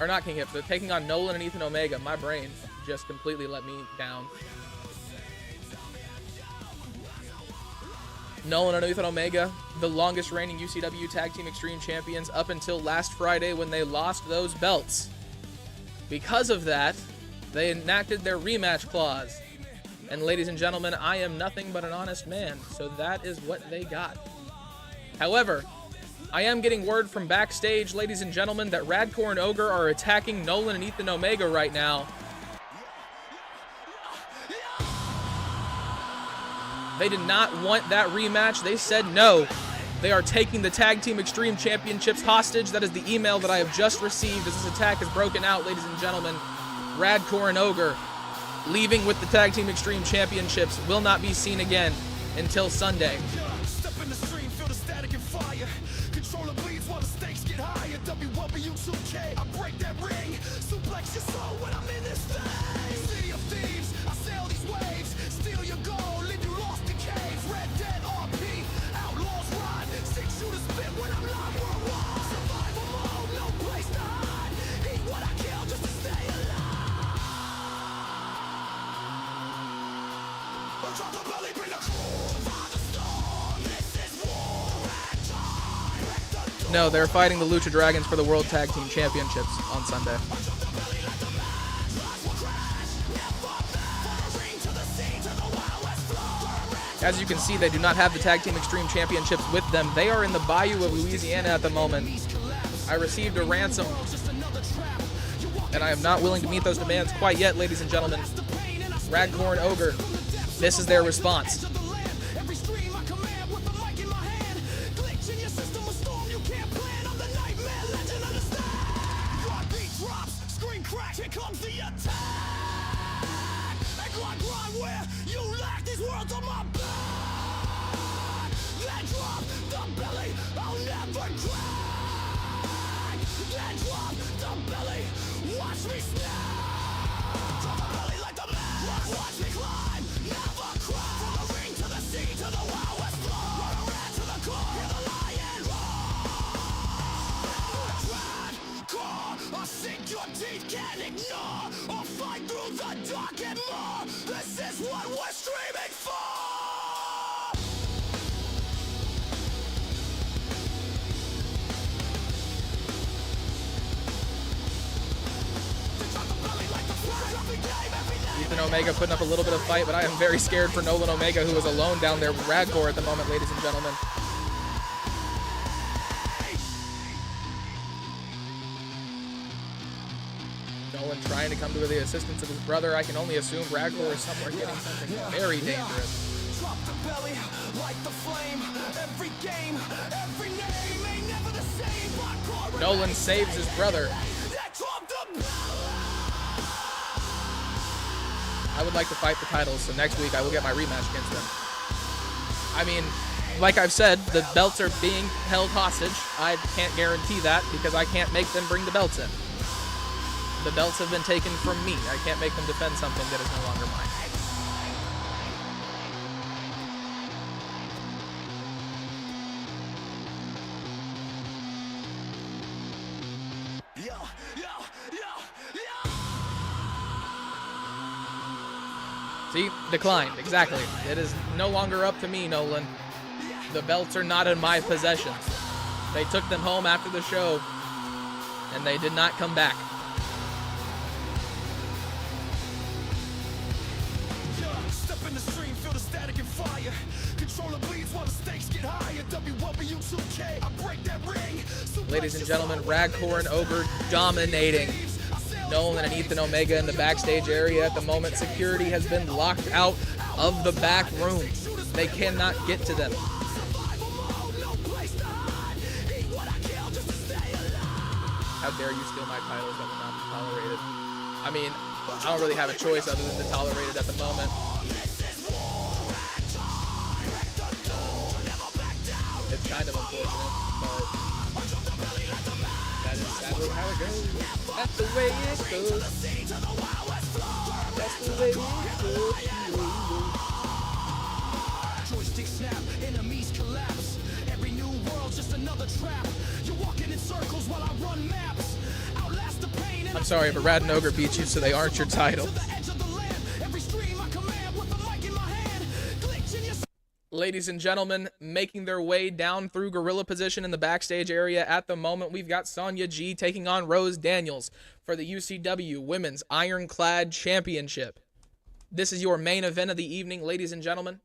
Speaker 2: Or not King Hipsta, taking on Nolan and Ethan Omega. My brain just completely let me down. Nolan and Ethan Omega, the longest reigning UCW Tag Team Extreme Champions up until last Friday when they lost those belts. Because of that, they enacted their rematch clause. And ladies and gentlemen, I am nothing but an honest man, so that is what they got. However, I am getting word from backstage, ladies and gentlemen, that Radcore and Ogre are attacking Nolan and Ethan Omega right now. They did not want that rematch. They said no. They are taking the Tag Team Extreme Championships hostage. That is the email that I have just received as this attack is broken out, ladies and gentlemen. Radcore and Ogre leaving with the Tag Team Extreme Championships will not be seen again until Sunday.
Speaker 1: Step in the stream, feel the static and fire. Controller bleeds while the stakes get higher. WW2K, I break that ring. Suplex your soul when I'm in this thing. City of thieves, I sail these waves. Steal your gold, leave you lost in caves. Red Dead RP, outlaws ride. 6 shooters spit when I'm live worldwide. Survival mode, no place to hide. Eat what I kill just to stay alive. Drop the belly, bring the crew. Father storm, this is war and time.
Speaker 2: No, they're fighting the Lucha Dragons for the World Tag Team Championships on Sunday. As you can see, they do not have the Tag Team Extreme Championships with them. They are in the Bayou of Louisiana at the moment. I received a ransom, and I am not willing to meet those demands quite yet, ladies and gentlemen. Radcore and Ogre, this is their response.
Speaker 1: Watch me snap. Drop the belly like the man. Watch me climb. Never cry. From the ring to the This is what we're streaming for.
Speaker 2: Ethan Omega putting up a little bit of fight, but I am very scared for Nolan Omega, who is alone down there with Radcore at the moment, ladies and gentlemen. Nolan trying to come to the assistance of his brother. I can only assume Radcore is somewhere getting something very dangerous.
Speaker 1: Drop the belly, light the flame. Every game, every name ain't never the same.
Speaker 2: Nolan saves his brother. I would like to fight the titles, so next week I will get my rematch against them. I mean, like I've said, the belts are being held hostage. I can't guarantee that because I can't make them bring the belts in. The belts have been taken from me. I can't make them defend something that is no longer mine. See? Declined. Exactly. It is no longer up to me, Nolan. The belts are not in my possession. They took them home after the show, and they did not come back.
Speaker 1: Step in the stream, feel the static and fire. Controller bleeds while the stakes get higher. WWE 2K, I break that ring.
Speaker 2: Ladies and gentlemen, Radcore and Ogre dominating Nolan and Ethan Omega in the backstage area at the moment. Security has been locked out of the back room. They cannot get to them. How dare you steal my titles? That will not be tolerated. I mean, I don't really have a choice other than to tolerate it at the moment. It's kind of unfortunate, but that is sadly how it goes. That's the way it goes. That's the way it goes.
Speaker 1: Joystick snap, enemies collapse. Every new world's just another trap. You're walking in circles while I run maps. Outlast the pain.
Speaker 2: I'm sorry, but Rad and Ogre beat you, so they aren't your title. Ladies and gentlemen, making their way down through gorilla position in the backstage area at the moment, we've got Sonya G taking on Rose Daniels for the UCW Women's Ironclad Championship. This is your main event of the evening, ladies and gentlemen.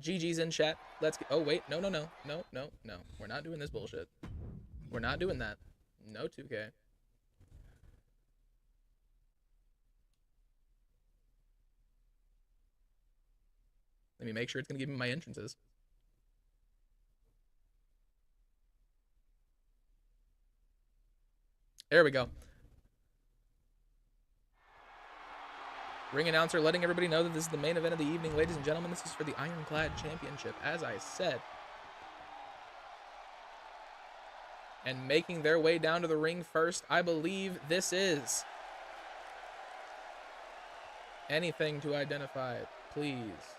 Speaker 2: GG's in chat. Let's get... Oh, wait. No. We're not doing this bullshit. We're not doing that. No 2K. Let me make sure it's going to give me my entrances. There we go. Ring announcer letting everybody know that this is the main event of the evening. Ladies and gentlemen, this is for the Ironclad Championship, as I said. And making their way down to the ring first, I believe this is... Anything to identify it, please.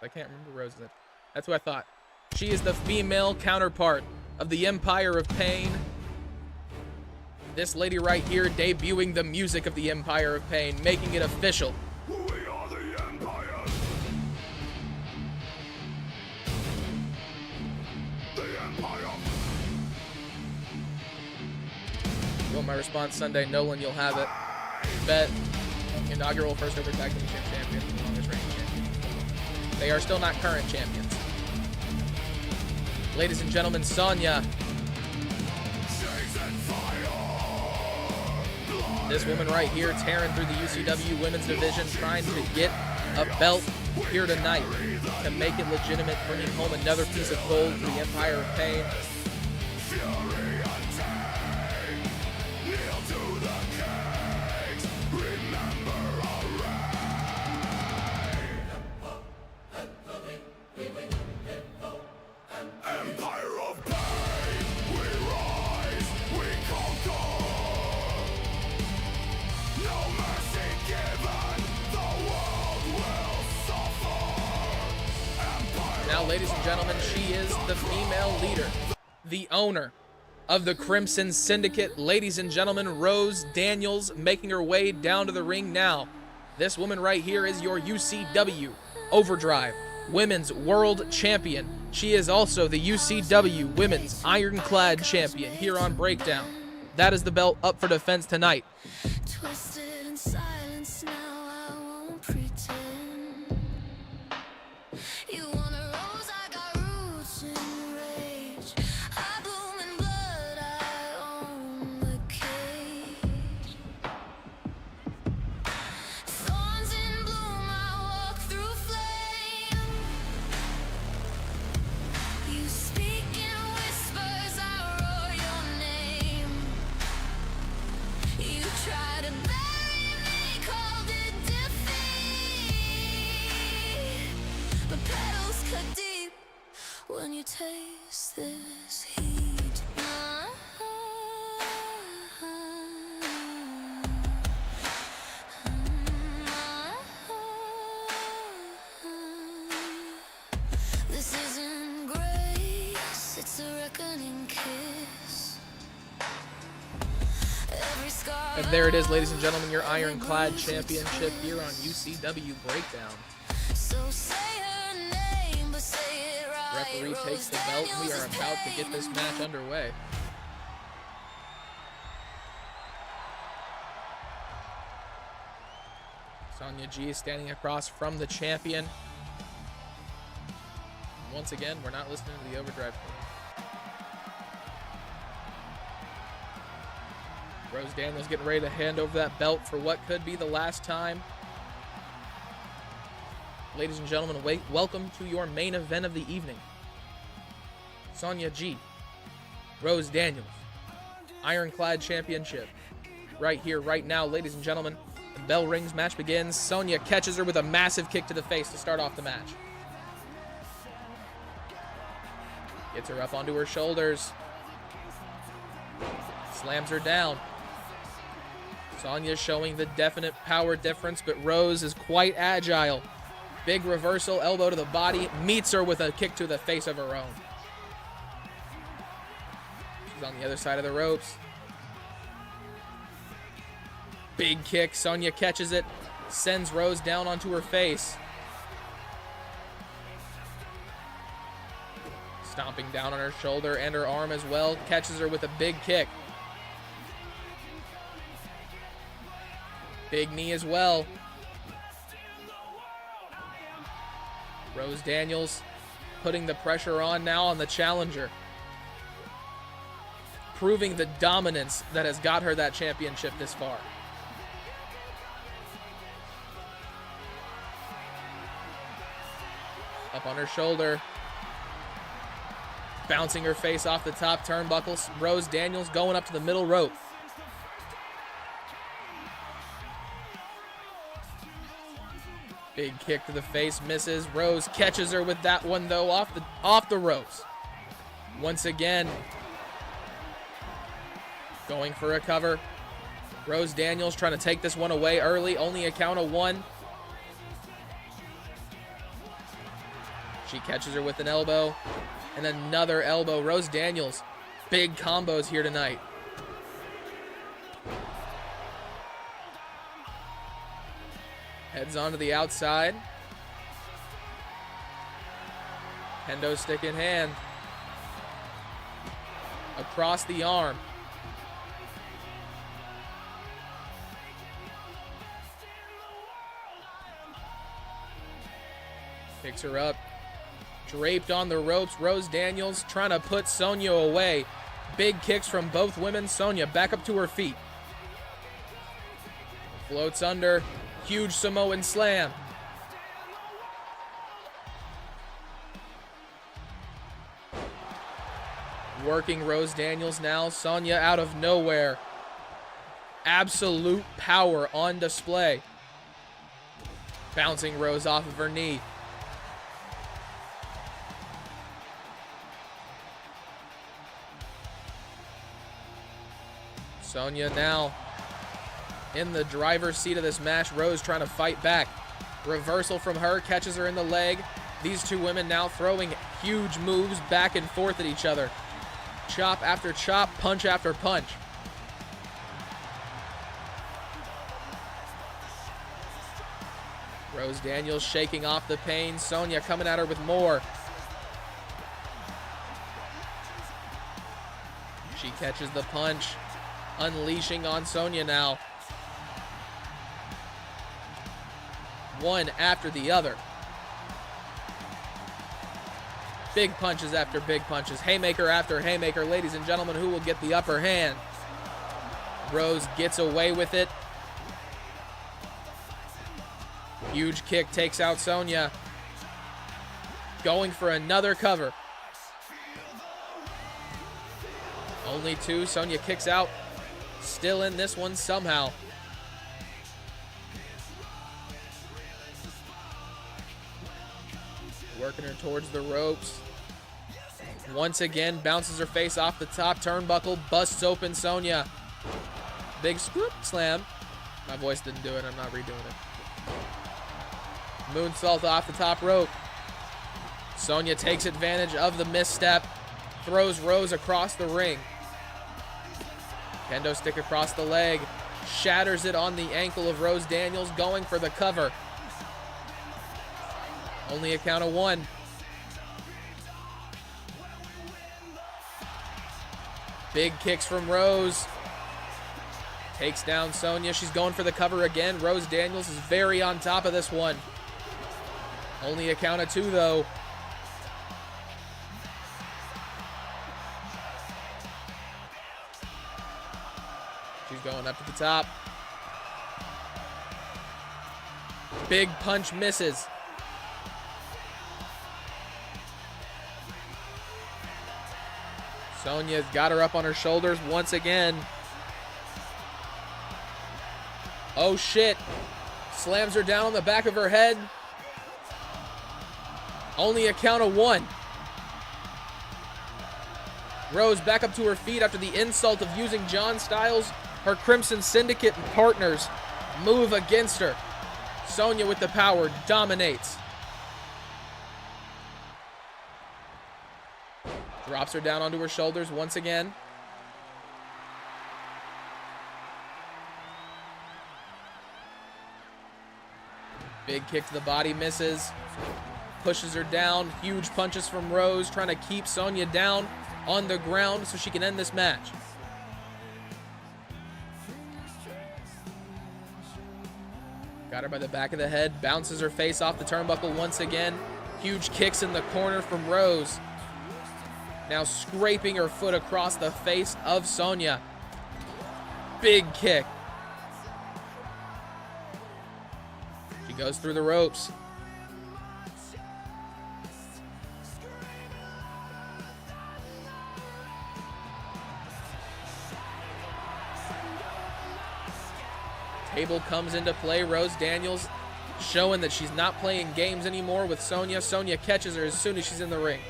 Speaker 2: I can't remember Rose's name. That's who I thought. She is the female counterpart of the Empire of Pain. This lady right here debuting the music of the Empire of Pain, making it official.
Speaker 1: We are the Empire. The Empire.
Speaker 2: You want my response Sunday? Nolan, you'll have it. Bet. Inaugural first ever tag team champion. Longest reigning champion. They are still not current champions. Ladies and gentlemen, Sonya. This woman right here tearing through the UCW women's division, trying to get a belt here tonight to make it legitimate, bringing home another piece of gold for the Empire of Pain. Now, ladies and gentlemen, she is the female leader, the owner of the Crimson Syndicate. Ladies and gentlemen, Rose Daniels making her way down to the ring now. This woman right here is your UCW Overdrive Women's World Champion. She is also the UCW Women's Ironclad Champion here on Breakdown. That is the belt up for defense tonight.
Speaker 1: Twisted in silence now, I won't pretend. You want a rose, I got roots in rage. I bloom in blood, I own the cage. Thorns in bloom, I walk through flame. You speak in whispers, I roar your name. You try to bury me, called it defeat. But petals cut deep when you taste this heat. This isn't grace, it's a reckoning kiss. Every scar
Speaker 2: And there it is, ladies and gentlemen, your Ironclad Championship here on UCW Breakdown.
Speaker 1: So say her name, but say it right.
Speaker 2: Referee takes the belt, and we are about to get this match underway. Sonya G is standing across from the champion. Once again, we're not listening to the Overdrive team. Rose Daniels getting ready to hand over that belt for what could be the last time. Ladies and gentlemen, welcome to your main event of the evening. Sonya G, Rose Daniels, Ironclad Championship. Right here, right now, ladies and gentlemen. The bell rings, match begins. Sonya catches her with a massive kick to the face to start off the match. Gets her up onto her shoulders. Slams her down. Sonya showing the definite power difference, but Rose is quite agile. Big reversal, elbow to the body, meets her with a kick to the face of her own. She's on the other side of the ropes. Big kick, Sonya catches it, sends Rose down onto her face. Stomping down on her shoulder and her arm as well, catches her with a big kick. Big knee as well. Rose Daniels putting the pressure on now on the challenger. Proving the dominance that has got her that championship this far. Up on her shoulder. Bouncing her face off the top turnbuckles. Rose Daniels going up to the middle rope. Big kick to the face, misses. Rose catches her with that one though, off the ropes. Once again, going for a cover. Rose Daniels trying to take this one away early, only a count of one. She catches her with an elbow and another elbow. Rose Daniels, big combos here tonight. Heads onto the outside. Kendo stick in hand. Across the arm. Picks her up. Draped on the ropes. Rose Daniels trying to put Sonya away. Big kicks from both women. Sonya back up to her feet. Floats under. Huge Samoan slam. Working Rose Daniels now. Sonya out of nowhere. Absolute power on display. Bouncing Rose off of her knee. Sonya now in the driver's seat of this match. Rose trying to fight back. Reversal from her, catches her in the leg. These two women now throwing huge moves back and forth at each other. Chop after chop, punch after punch. Rose Daniels shaking off the pain. Sonya coming at her with more. She catches the punch, unleashing on Sonya now. One after the other. Big punches after big punches. Haymaker after haymaker. Ladies and gentlemen, who will get the upper hand? Rose gets away with it. Huge kick takes out Sonya. Going for another cover. Only two. Sonya kicks out. Still in this one somehow. Working her towards the ropes. Once again, bounces her face off the top turnbuckle. Busts open Sonya. Big scoop slam. My voice didn't do it. I'm not redoing it. Moonsault off the top rope. Sonya takes advantage of the misstep. Throws Rose across the ring. Kendo stick across the leg. Shatters it on the ankle of Rose Daniels. Going for the cover. Only a count of one. Big kicks from Rose. Takes down Sonya. She's going for the cover again. Rose Daniels is very on top of this one. Only a count of two, though. She's going up to the top. Big punch misses. Sonya's got her up on her shoulders once again. Oh shit. Slams her down on the back of her head. Only a count of one. Rose back up to her feet after the insult of using John Styles. Her Crimson Syndicate partners move against her. Sonya with the power dominates. Drops her down onto her shoulders once again. Big kick to the body, misses. Pushes her down. Huge punches from Rose, trying to keep Sonya down on the ground so she can end this match. Got her by the back of the head. Bounces her face off the turnbuckle once again. Huge kicks in the corner from Rose. Now scraping her foot across the face of Sonya. Big kick. She goes through the ropes. Table comes into play. Rose Daniels showing that she's not playing games anymore with Sonya. Sonya catches her as soon as she's in the ring.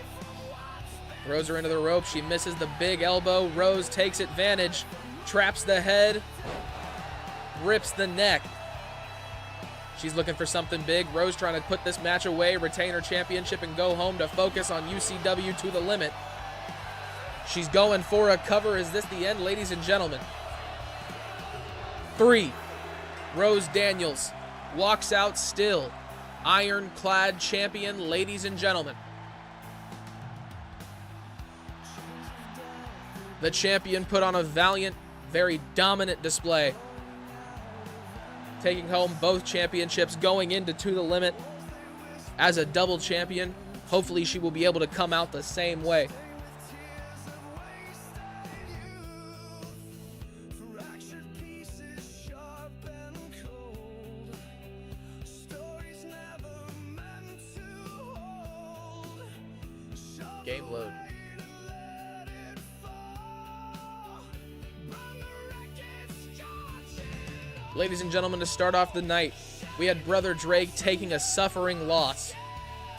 Speaker 2: Throws her into the rope. She misses the big elbow. Rose takes advantage. Traps the head. Rips the neck. She's looking for something big. Rose trying to put this match away, retain her championship, and go home to focus on UCW to the limit. She's going for a cover. Is this the end, ladies and gentlemen? 3. Rose Daniels walks out still. Ironclad champion, ladies and gentlemen. The champion put on a valiant, very dominant display. Taking home both championships, going into To the Limit as a double champion. Hopefully she will be able to come out the same way. Game load. Ladies and gentlemen, to start off the night, we had Brother Drake taking a suffering loss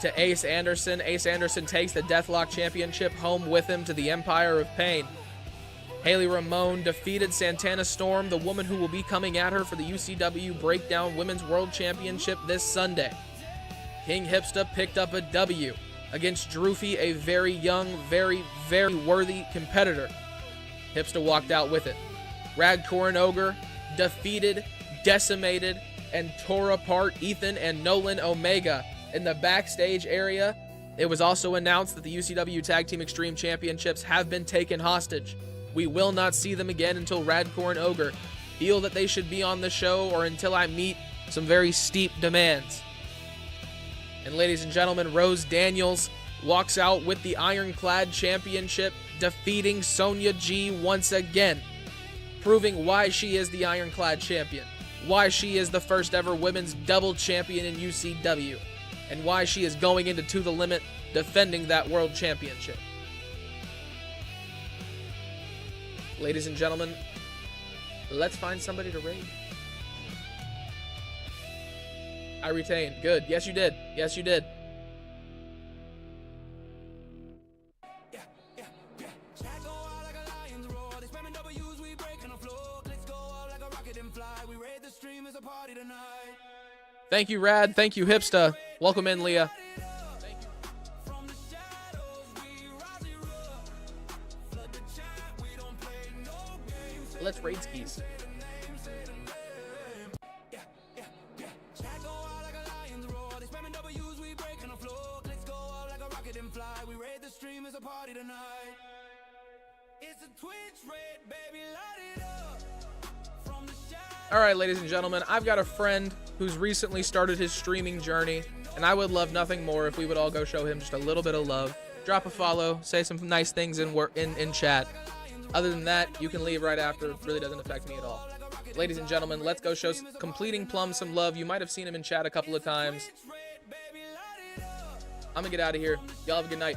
Speaker 2: to Ace Anderson. Ace Anderson takes the Deathlock Championship home with him to the Empire of Pain. Haley Ramone defeated Santana Storm, the woman who will be coming at her for the UCW Breakdown Women's World Championship this Sunday. King Hipsta picked up a W against Droofy, a very young, very, very worthy competitor. Hipsta walked out with it. Ragcore and Ogre defeated, decimated, and tore apart Ethan and Nolan Omega in the backstage area. It was also announced that the UCW Tag Team Extreme Championships have been taken hostage. We will not see them again until Radcore and Ogre feel that they should be on the show, or until I meet some very steep demands. And ladies and gentlemen, Rose Daniels walks out with the Ironclad Championship, defeating Sonya G once again, proving why she is the Ironclad Champion, why she is the first ever women's double champion in UCW, and why she is going into To The Limit defending that world championship. Ladies and gentlemen, let's find somebody to raid. I retained. Good. Yes, you did. Yes, you did. Thank you, Rad. Thank you, Hipsta. Welcome in, Leah. Let's raid skis. All right, ladies and gentlemen, I've got a friend who's recently started his streaming journey, and I would love nothing more if we would all go show him just a little bit of love. Drop a follow, say some nice things in chat. Other than that, you can leave right after. It really doesn't affect me at all. Ladies and gentlemen, let's go show Completing Plum some love. You might have seen him in chat a couple of times. I'm gonna get out of here. Y'all have a good night.